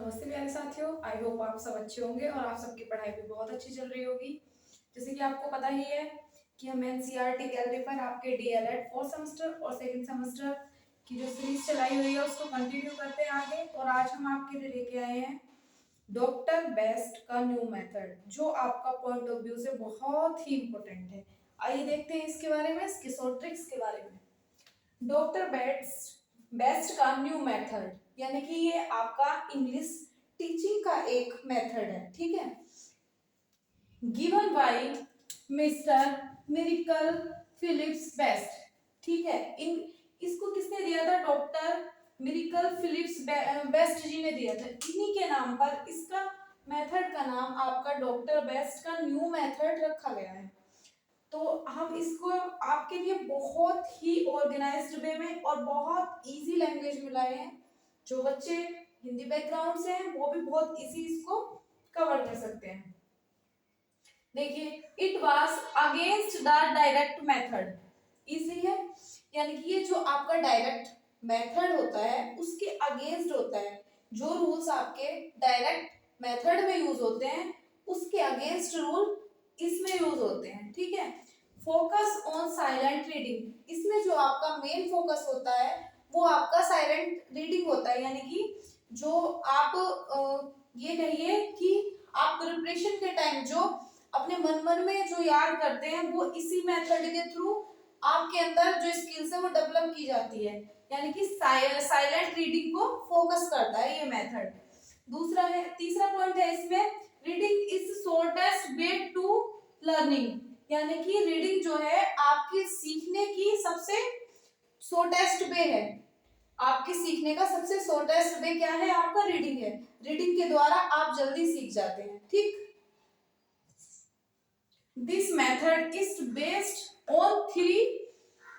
नमस्ते प्यारे साथियों, आई होप आप सब अच्छे होंगे और आप सबकी पढ़ाई भी बहुत अच्छी चल रही होगी। जैसे कि आपको पता ही है कि हम एनसीईआरटी गैलरी पर आपके डीएलएड फोर्थ सेमेस्टर और सेकंड सेमेस्टर की जो सीरीज चलाई हुई है उसको कंटिन्यू करते हैं आगे। और आज हम आपके लिए लेके आए हैं डॉक्टर बेस्ट का न्यू मेथड, जो आपका पॉइंट ऑफ व्यू से बहुत ही इंपॉर्टेंट है। आइए देखते हैं इसके बारे में, इसके शॉर्ट ट्रिक्स के बारे में। डॉक्टर बेस्ट बेस्ट का न्यू मेथड यानी कि ये आपका इंग्लिश टीचिंग का एक मेथड है, ठीक है। Given by mister miracle Phillips best, ठीक है। इन इसको किसने दिया था? Doctor miracle Phillips best ji ने दिया था। इन्हीं के नाम पर इसका मेथड का नाम आपका डॉक्टर बेस्ट का न्यू मेथड रखा गया है। तो हम इसको आपके लिए बहुत ही ऑर्गेनाइज्ड वे में और बहुत इजी लैंग्वेज में लाए हैं। जो बच्चे हिंदी बैकग्राउंड से हैं वो भी बहुत इजी इसको कवर कर सकते हैं। देखिए, it was against the direct method. Easy है, यानी कि ये जो आपका डायरेक्ट मेथड होता है उसके अगेंस्ट होता है। जो रूल्स आपके डायरेक्ट मेथड में यूज होते हैं उसके अगेंस्ट रूल इसमें यूज होते हैं, ठीक है। फोकस ऑन साइलेंट रीडिंग, इसमें जो आपका मेन फोकस होता है वो आपका साइलेंट रीडिंग होता है। यानी कि जो आप ये कहिए कि आप प्रिपरेशन के टाइम जो अपने मन में जो याद करते हैं वो इसी मेथड के थ्रू आपके अंदर जो स्किल्स है वो डेवलप की जाती है। यानी कि साइलेंट रीडिंग को फोकस करता है ये मेथड। दूसरा है, तीसरा पॉइंट है इसमें, reading is shortest way to learning. यानी कि रीडिंग जो है आपके सीखने की सबसे शॉर्टेस्ट वे है। आपके सीखने का सबसे शॉर्टेस्ट वे क्या है? आपका रीडिंग है। रीडिंग के द्वारा आप जल्दी सीख जाते हैं, ठीक। This method is based on 3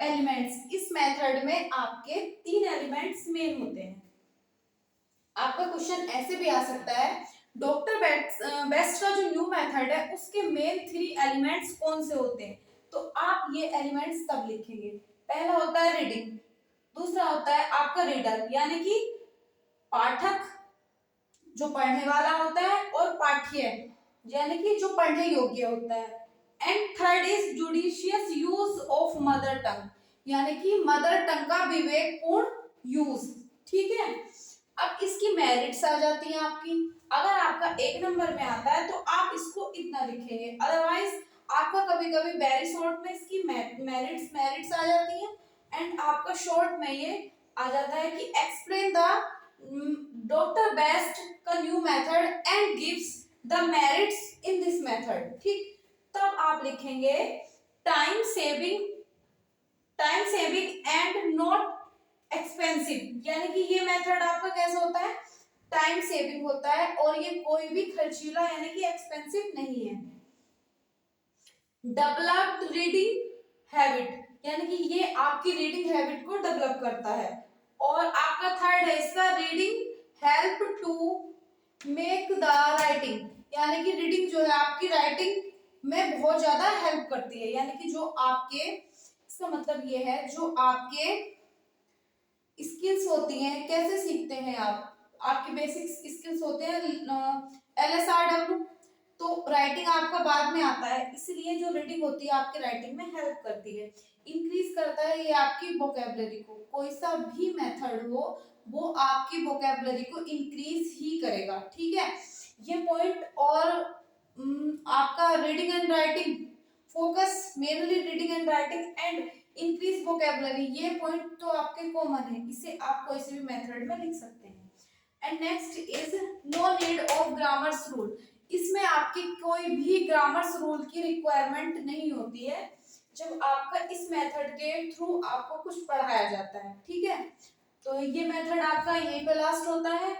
elements. इस मेथड में आपके 3 एलिमेंट्स मेन होते हैं। आपका क्वेश्चन ऐसे भी आ सकता है, डॉक्टर बेस्ट का जो न्यू मेथड है उसके मेन 3 एलिमेंट्स कौन से होते हैं? तो आप ये एलिमेंट्स तब लिखेंगे। पहला होता है रीडिंग, दूसरा होता है आपका रीडर यानी कि पाठक जो पढ़ने वाला होता है, और पाठ्य यानी कि जो पढ़ने योग्य होता है। And third is judicious use of mother tongue, यानी कि मदर टंग का विवेकपूर्ण यूज, ठीक है। अब इसकी मेरिट्स आ जाती हैं आपकी। अगर आपका 1 नंबर में आता है तो आप इसको इतना लिखेंगे, अदरवाइज आपका कभी कभी वेरी शॉर्ट में इसकी मेरिट्स आ जाती हैं। एंड आपका शॉर्ट में ये आ जाता है कि एक्सप्लेन द डॉक्टर बेस्ट का new method and gives the merits in this method, ठीक। तब आप लिखेंगे time saving and not expensive, यानी कि ये मेथड आपका कैसा होता है? टाइम सेविंग होता है और ये कोई भी खर्चीला यानी कि एक्सपेंसिव नहीं है। डेवलप्ड रीडिंग हैबिट, यानी कि ये आपकी रीडिंग हैबिट को डेवलप करता है। और आपका थर्ड है इसका, reading help to make the writing, यानी कि रीडिंग जो है आपकी राइटिंग में बहुत ज्यादा हेल्प करती है। यानी कि जो आपके, इसका मतलब ये है जो आपके स्किल्स होती हैं, कैसे सीखते हैं आप, आपके बेसिक स्किल्स होते हैं LSRW, तो राइटिंग आपका बाद में आता है, इसलिए जो रीडिंग होती है आपके राइटिंग में हेल्प करती है, इंक्रीज करता है ये आपकी वोकैबुलरी को। कोई सा भी मेथड हो वो आपकी वोकैबुलरी को इंक्रीज ही करेगा, ठीक है। ये पॉइंट और आपका reading and writing focus mainly reading and writing and increase vocabulary, ये पॉइंट तो आपके कॉमन है, इसे आप कोई से भी मेथड में लिख सकते हैं। And next is no need of grammars rule, इसमें आपकी कोई भी ग्रामर्स रूल की रिक्वायरमेंट नहीं होती है जब आपका इस मेथड के थ्रू आपको कुछ पढ़ाया जाता है, ठीक है। तो ये मेथड आपका यहीं पे लास्ट होता है।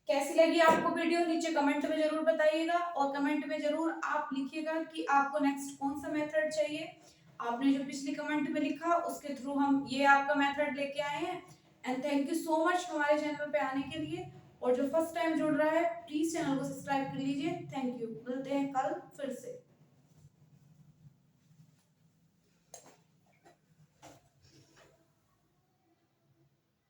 कैसी लगी आपको वीडियो नीचे कमेंट में जरूर बताइएगा, और कमेंट में जरूर आप लिखिएगा कि आपको नेक्स्ट कौन सा मेथड चाहिए। आपने जो पिछली कमेंट में लिखा उसके थ्रू हम ये आपका मेथड लेके आए हैं। And thank you so much हमारे चैनल पे आने के लिए, और जो फर्स्ट टाइम जुड़ रहा है प्लीज चैनल को सब्सक्राइब कर लीजिए। थैंक यू, मिलते हैं कल फिर।